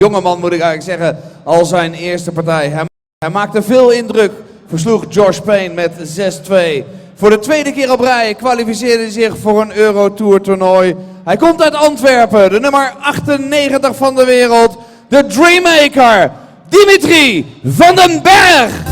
Jongeman moet ik eigenlijk zeggen, al zijn eerste partij. Hij maakte veel indruk, versloeg Josh Payne met 6-2. Voor de tweede keer op rij kwalificeerde hij zich voor een Eurotour toernooi. Hij komt uit Antwerpen, de nummer 98 van de wereld. De Dreammaker, Dimitri van den Bergh.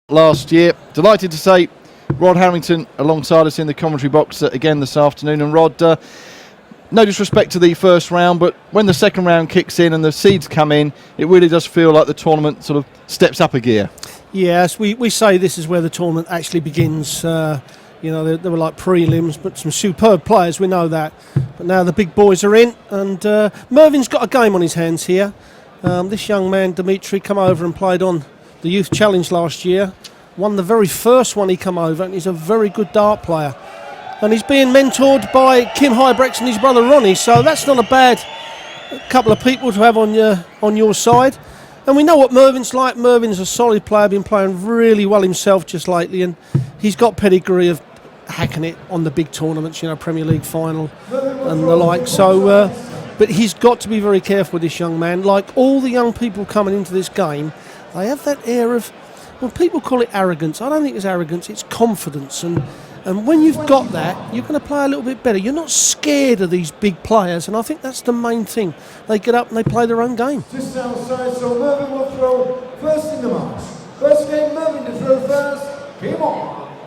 Last year. Delighted to say Rod Harrington alongside us in the commentary box again this afternoon. And Rod, no disrespect to the first round, but when the second round kicks in and the seeds come in, it really does feel like the tournament sort of steps up a gear. Yes, we say this is where the tournament actually begins. You know, they were like prelims, but some superb players, we know that. But now the big boys are in, and Mervyn's got a game on his hands here. This young man, Dimitri, come over and played on the Youth Challenge last year, won the very first one he come over, and he's a very good dart player. And he's being mentored by Kim Hybrex and his brother Ronnie, so that's not a bad couple of people to have on your side. And we know what Mervyn's like. Mervyn's a solid player, been playing really well himself just lately, and he's got pedigree of hacking it on the big tournaments, you know, Premier League final and the like. So, but he's got to be very careful with this young man. Like all the young people coming into this game, they have that air of, well, people call it arrogance. I don't think it's arrogance, it's confidence. And when you've got that, you're going to play a little bit better. You're not scared of these big players, and I think that's the main thing. They get up and they play their own game. Just outside, so Mervyn will throw first in the match. First game, Mervyn to throw first. Game on.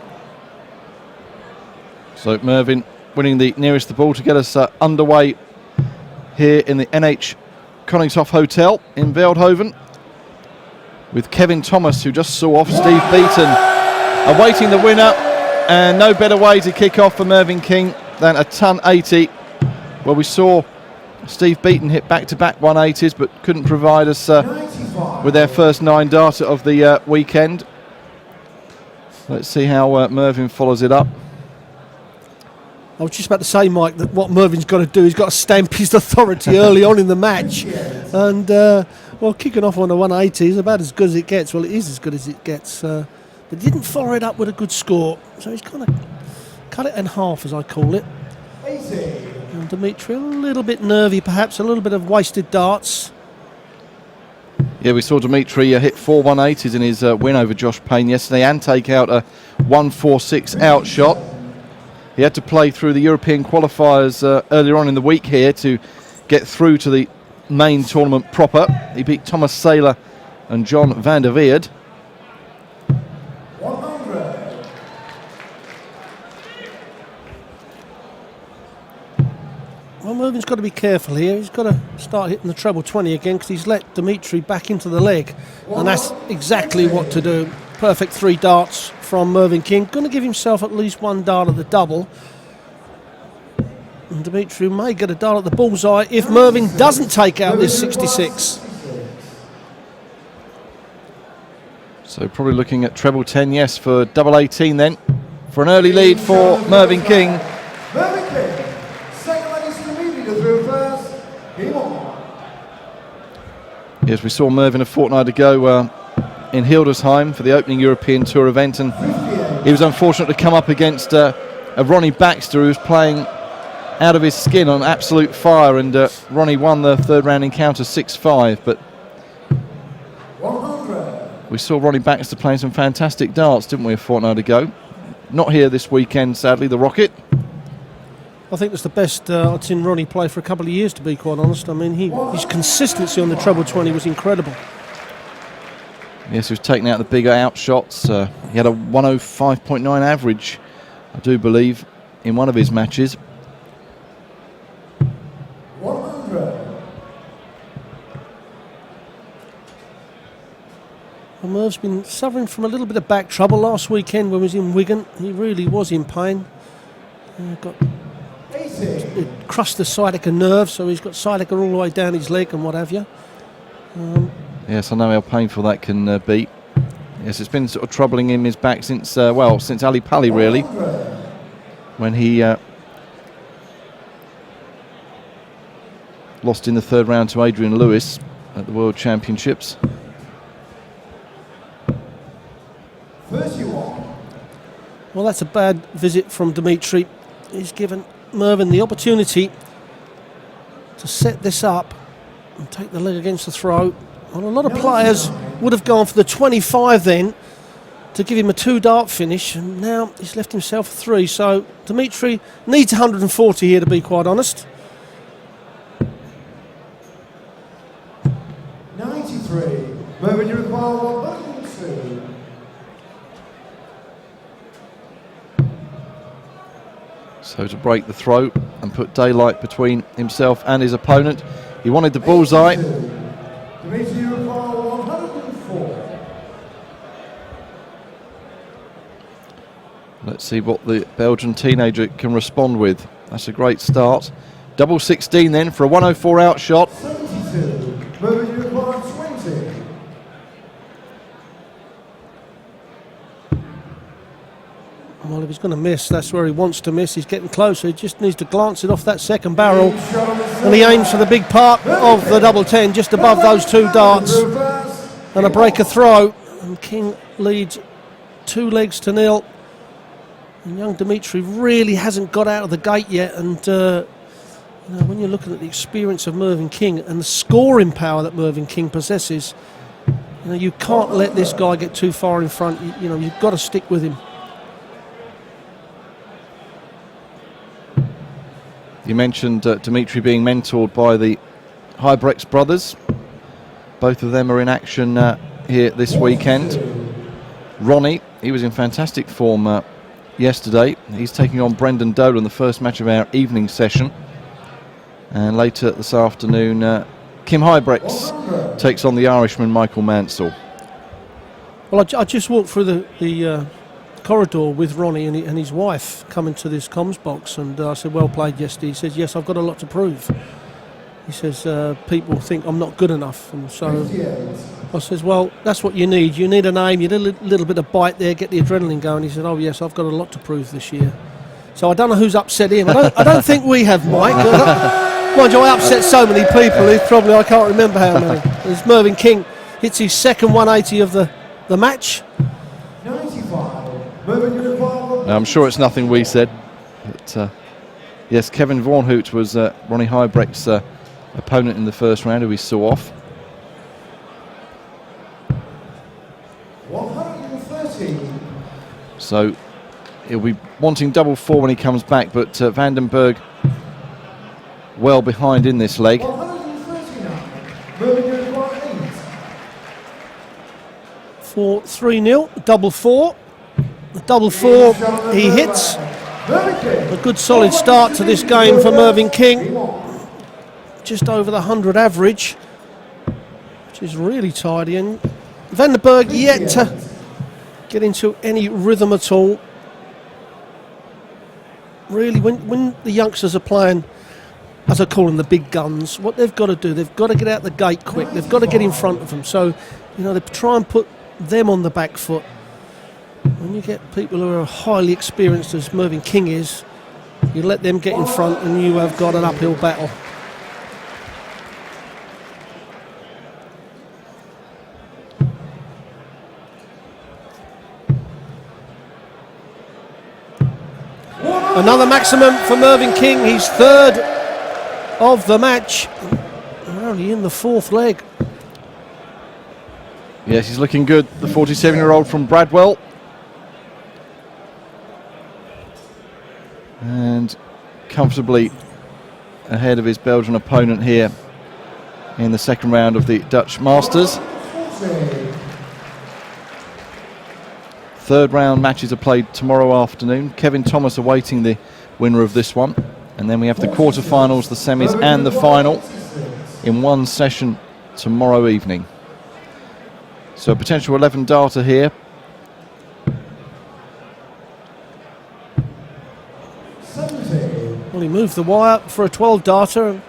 So Mervyn winning the nearest the ball to get us underway here in the NH Koningshof Hotel in Veldhoven, with Kevin Thomas, who just saw off Steve Beaton, awaiting the winner, and no better way to kick off for Mervyn King than a ton 80. Well, we saw Steve Beaton hit back-to-back 180s, but couldn't provide us with their first 9 darter of the weekend. Let's see how Mervyn follows it up. I was just about to say, Mike, that what Mervyn's got to do, he's got to stamp his authority early on in the match. And, well, kicking off on the 180 is about as good as it gets. Well, it is as good as it gets. But didn't follow it up with a good score. So he's kind of cut it in half, as I call it. And Dimitri, a little bit nervy, perhaps, a little bit of wasted darts. Yeah, we saw Dimitri hit 4 180s in his win over Josh Payne yesterday and take out a 146 out shot. He had to play through the European qualifiers earlier on in the week here to get through to the main tournament proper. He beat Thomas Saylor and John van der Weerd. 100. Well, Mervyn's got to be careful here. He's got to start hitting the treble 20 again because he's let Dimitri back into the leg. And that's exactly what to do. Perfect 3 darts from Mervyn King. Going to give himself at least 1 dart at the double. And Dimitri may get a dart at the bullseye if Mervyn doesn't take out this 66. So probably looking at treble 10, yes, for double 18 then. For an early lead for Mervyn King. Mervyn King. Second leg is Dimitri to through first. Game on. Yes, we saw Mervyn a fortnight ago in Hildesheim for the opening European Tour event, and he was unfortunate to come up against a Ronnie Baxter who was playing out of his skin on absolute fire, and Ronnie won the third round encounter 6-5, but 100. we saw Ronnie Baxter playing some fantastic darts, didn't we, a fortnight ago? Not here this weekend, sadly, the Rocket. I think it's the best I've seen Ronnie play for a couple of years, to be quite honest. I mean, his consistency on the treble 20 was incredible. Yes, he was taking out the bigger out shots. He had a 105.9 average, I do believe, in one of his matches. 100. Well, Merv's been suffering from a little bit of back trouble last weekend when he was in Wigan. He really was in pain. It crushed the sciatica nerve, so he's got sciatica all the way down his leg and what have you. Yes, I know how painful that can be. Yes, it's been sort of troubling him, his back since, since Ali Pali, really. When he lost in the third round to Adrian Lewis at the World Championships. 31. Well, that's a bad visit from Dimitri. He's given Mervyn the opportunity to set this up and take the leg against the throat. Well, a lot of players would have gone for the 25 then to give him a 2-dart finish, and now he's left himself 3. So Dimitri needs 140 here, to be quite honest. 93. Mervyn, you require 102. So to break the throat and put daylight between himself and his opponent, he wanted the bullseye. Dimitri, you require 104. Let's see what the Belgian teenager can respond with. That's a great start. Double 16 then for a 104 out shot. 72. Mervyn, you require 20. Well, if he's going to miss, that's where he wants to miss. He's getting closer. He just needs to glance it off that second barrel. And he aims for the big part of the double 10, just above those 2 darts. And a breaker throw. And King leads 2 legs to 0. And young Dimitri really hasn't got out of the gate yet. And when you're looking at the experience of Mervyn King and the scoring power that Mervyn King possesses, you can't let this guy get too far in front. You've got to stick with him. You mentioned Dimitri being mentored by the Huybrechts brothers. Both of them are in action here this weekend. Ronnie, he was in fantastic form yesterday. He's taking on Brendan Dolan, the first match of our evening session. And later this afternoon, Kim Huybrechts takes on the Irishman Michael Mansell. Well, I just walked through the corridor with Ronnie and his wife coming to this comms box, and I said, well played yesterday. He says, yes, I've got a lot to prove. He says, people think I'm not good enough, and so I says, well, that's what you need. You need an aim, you need a little bit of bite there, get the adrenaline going. He said, oh yes, I've got a lot to prove this year. So I don't know who's upset him. I don't think we have, Mike. Mind you, I upset so many people, I can't remember how many. As Mervyn King hits his second 180 of the match. 95. Mervyn, you require I'm sure it's nothing we said, but yes, Kevin Vornhout was Ronnie Huybrechts' opponent in the first round, who we saw off. 113. So he'll be wanting double 4 when he comes back, but Vandenberg well behind in this leg. 139. for 3-0. Double four. The double four he hits. A good solid start to this game for Mervyn King. Just over the 100 average, which is really tidy. And Van den Bergh yet to get into any rhythm at all. Really, when the youngsters are playing, as I call them, the big guns, what they've got to do, they've got to get out the gate quick. They've got to get in front of them. So, they try and put them on the back foot. When you get people who are highly experienced, as Mervyn King is, you let them get in front and you have got an uphill battle. Another maximum for Mervyn King. He's third of the match. We're only in the fourth leg. Yes, he's looking good, the 47-year-old from Bradwell. And comfortably ahead of his Belgian opponent here in the second round of the Dutch Masters. Third round matches are played tomorrow afternoon. Kevin Thomas awaiting the winner of this one. And then we have the quarterfinals, the semis and the final in one session tomorrow evening. So a potential 11 darter here. Well, he moved the wire for a 12 darter,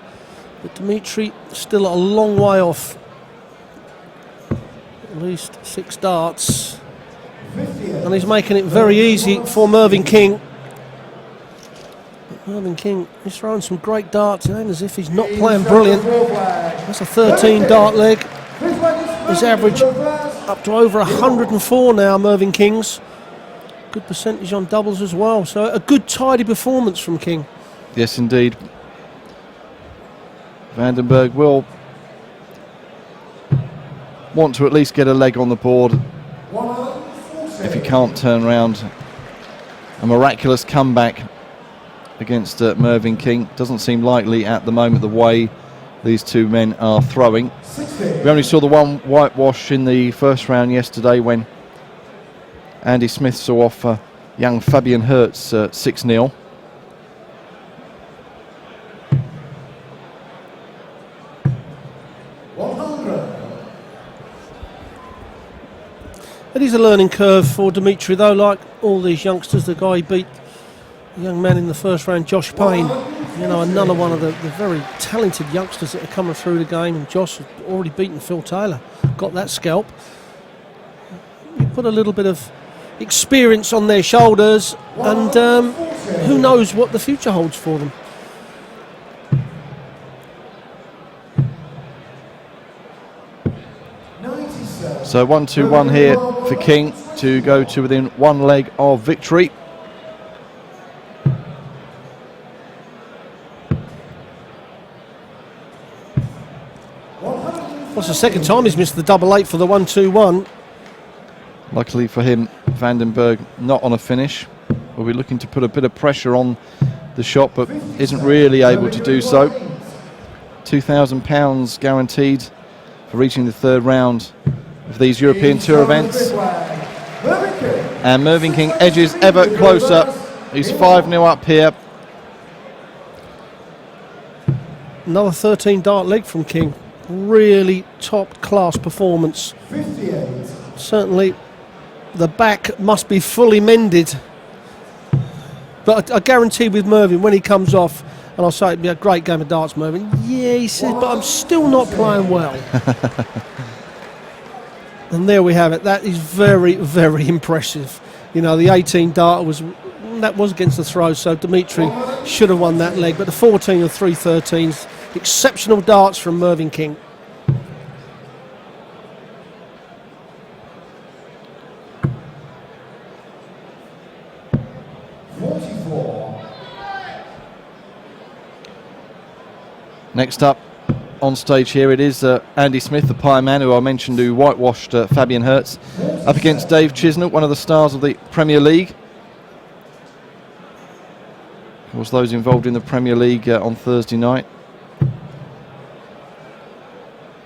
but Dimitri still a long way off. At least 6 darts. And he's making it very easy for Mervyn King. Mervyn King is throwing some great darts, and as if he's not playing brilliant. That's a 13 dart leg. His average up to over 104 now, Mervyn King's. Good percentage on doubles as well. So a good tidy performance from King. Yes, indeed. Van den Bergh will want to at least get a leg on the board if he can't turn around a miraculous comeback against Mervyn King. Doesn't seem likely at the moment, the way these two men are throwing. We only saw the one whitewash in the first round yesterday when Andy Smith saw off young Fabian Hertz 6-0. It is a learning curve for Dimitri, though, like all these youngsters. The guy he beat, the young man in the first round, Josh Payne, another one of the very talented youngsters that are coming through the game. And Josh has already beaten Phil Taylor, got that scalp. You put a little bit of experience on their shoulders, and who knows what the future holds for them. So 1-2-1 here for King to go to within one leg of victory. That's the second time he's missed the double 8 for the 1-2-1. Luckily for him, Van den Bergh not on a finish. Will be looking to put a bit of pressure on the shot, but isn't really able to do so. £2,000 guaranteed for reaching the third round of these European Tour events. And Mervyn King edges ever closer. He's 5-0 up here. Another 13 dart leg from King. Really top class performance. Certainly the back must be fully mended. But I guarantee with Mervyn, when he comes off, and I'll say it'd be a great game of darts, Mervyn. Yeah, he said, but I'm still not playing well. And there we have it. That is very, very impressive. The 18 dart was against the throw, so Dimitri should have won that leg. But the 14 of 313s, exceptional darts from Mervyn King. Next up on stage here, it is Andy Smith, the Pie Man, who I mentioned, who whitewashed Fabian Hertz, up against Dave Chisnell, one of the stars of the Premier League. Of course, those involved in the Premier League on Thursday night.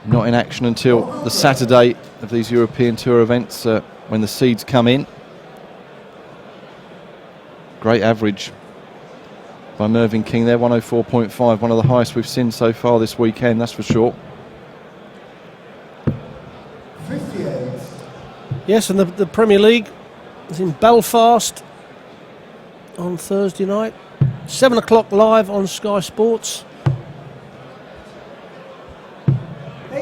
not in action until the Saturday of these European Tour events when the seeds come in. Great average by Mervyn King there, 104.5, one of the highest we've seen so far this weekend, that's for sure. 58. Yes, and the Premier League is in Belfast on Thursday night. 7 o'clock live on Sky Sports.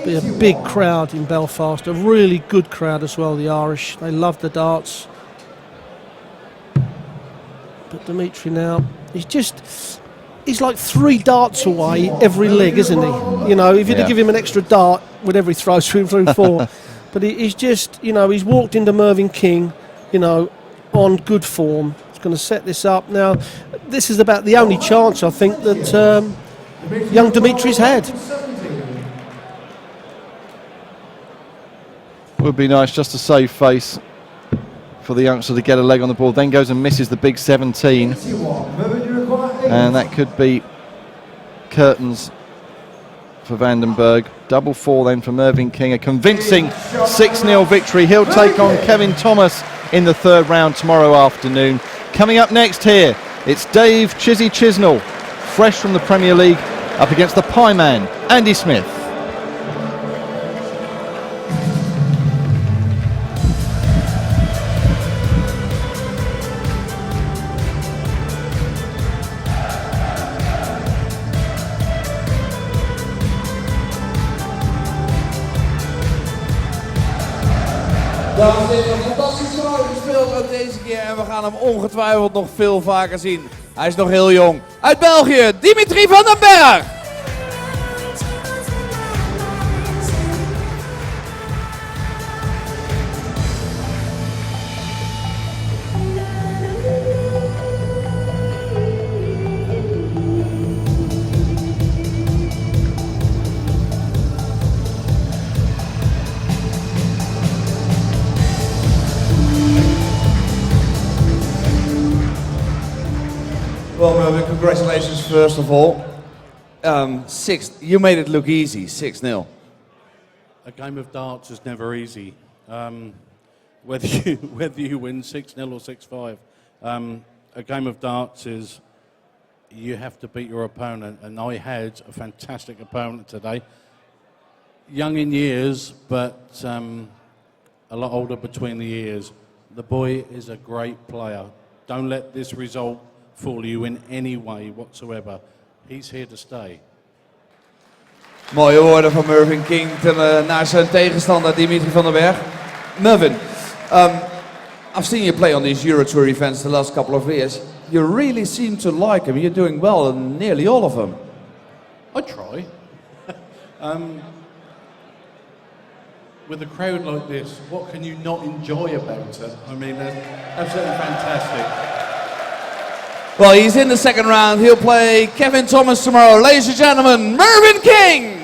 Be a big crowd in Belfast, a really good crowd as well, the Irish. They love the darts. But Dimitri now, he's like 3 darts away every leg, isn't he? You know, if you'd have given him an extra dart, whatever he throws through 4. But he's just, you know, he's walked into Mervyn King, you know, on good form. He's going to set this up. Now, this is about the only chance, I think, that young Dimitri's had. Would be nice just to save face for the youngster to get a leg on the ball, then goes and misses the big 17. And that could be curtains for Vandenberg. Double 4 then for Mervyn King. A convincing 6-0 victory. He'll take on Kevin Thomas in the 3rd round tomorrow afternoon. Coming up next here, it's Dave Chizzy Chisnell, fresh from the Premier League, up against the Pie Man, Andy Smith. Dames en heren, fantastisch toernooi gespeeld ook deze keer en we gaan hem ongetwijfeld nog veel vaker zien. Hij is nog heel jong. Uit België, Dimitri van den Bergh. Well, Mervyn, congratulations first of all. You made it look easy, 6-0. A game of darts is never easy. Whether you win 6-0 or 6-5. A game of darts is you have to beat your opponent, and I had a fantastic opponent today. Young in years, but a lot older between the years. The boy is a great player. Don't let this result fool you in any way whatsoever. He's here to stay. Mooie woorden van Mervyn King naar zijn tegenstander Dimitri van den Bergh. Mervyn, I've seen you play on these Euro Tour events the last couple of years. You really seem to like him. You're doing well in nearly all of them. I try. With a crowd like this, what can you not enjoy about it? I mean, that's absolutely fantastic. Well, he's in the 2nd round. He'll play Kevin Thomas tomorrow. Ladies and gentlemen, Mervyn King!